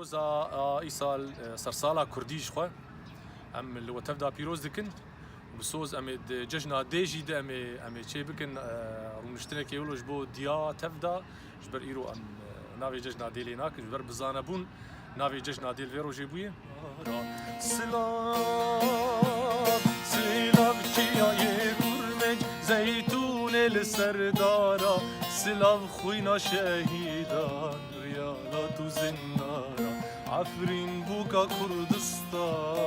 روزا ايصال صرصالة كرديش خو ام اللي وتفدا بيروز دكن بسوز ام ججنا ديجي دا ام تشي بكن رونشتنك يولوج بو ديا تفدا جبر ايرو ام نافي ججنا ديليناك جبر بزانبون نافي ججنا ديل فيرو جيبويه سلام سلام چیا يرمج زيتون السردارا سلام خوينا شهيدان ريالات وزنارا عفرين بوكا كردستان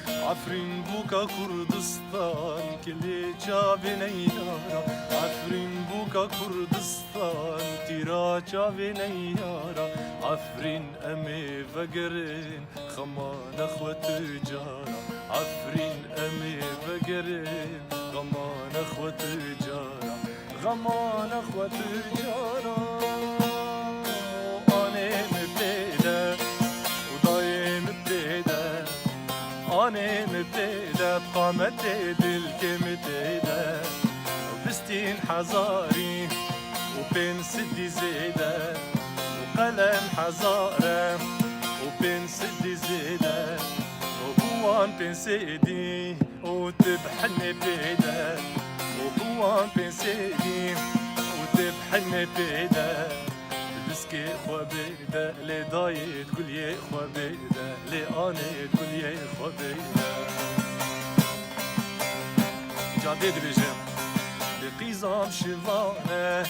عفرين بوكا كردستان كلي جابي نيارا عفرين بوكا كردستان تيرا جابي نيارا عفرين أمي فقرين خمان أخوة جارا عفرين أمي فقرين خمان أخوة جارا غمان أخوة جارا أنا مبتدأ بقامة دلك مبتدأ وبستين حزاري وبين سدي زيدة وقلم حزارة وبين سدي زيدة وبوان بين سيدي وتبحني بيدة وبوان بين سيدي وتبحني بيدة بسكي خوا بيدا لي دايت كل يا خوا بيدا لي اني كل يا خوا بيدا جادي درجم بقيزام شفانه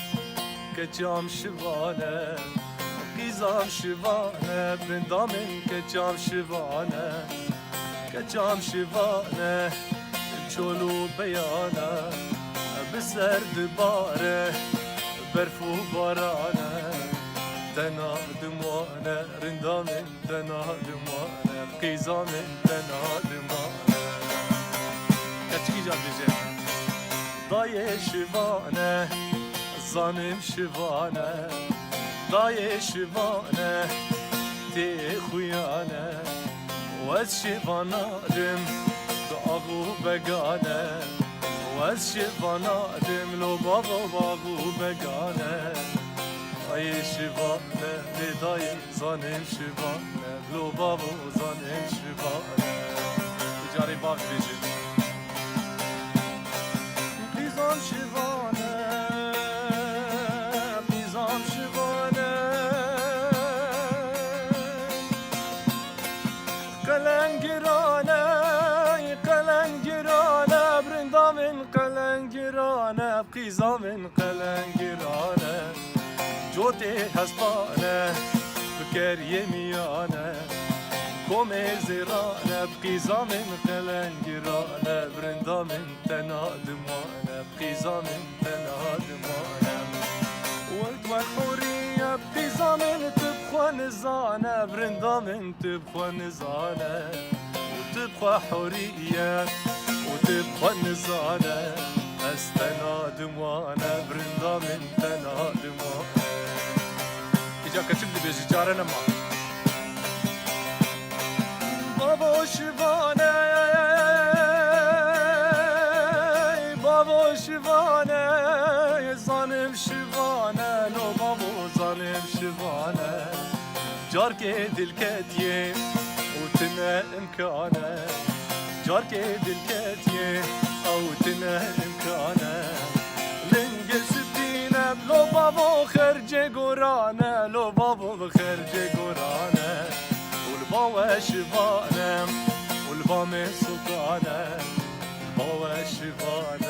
كجام شفانه قيزام شفانه بندامن كجام شفانه كجام شفانه الجولو بيانه بسر دباره برفو بارانه تنادم وانا رندامن تنادم وانا قيزامن تنادم وانا كتشكي جاب بيجي ضايع شفانه ظانم شفانه ضايع شفانه تي خويانه واز شفانادم باغو بقانه واز شفانادم لو باغو بقانه أي شفانة لداي زانم شفانة لو بابو زانم شفانة تجاري باب بيجي بيزام شفانة بيزام شفانة قلنجرانة قلنجرانة برندامن قلنجرانة بقيزامن قلنجرانة جوتي هسبانة بكر يميانة كومي زيرانة بقيزامن قلنجرانة برندامن تنادمانة بقيزامن تنادمانة ولد والحورية بقيزامن تبخوا نزانة برندامن تبخوا نزانة وتبخوا حورية وتبخوا نزانة استنادم وانا برندامن تنادم وانا اجا كتب لي بيجي جارنا ما بابا شفانه بابا شفانه ظالم شفانه لو بابا ظالم شفانه جارك دل كتيه وتنا امكانه جارك دل كتيه او تنا امكانه لنجس الدينه لو بابا خرج قرانه لو بابا خرج قرانه والبابا شفانه والبام سكانه البابا شفانه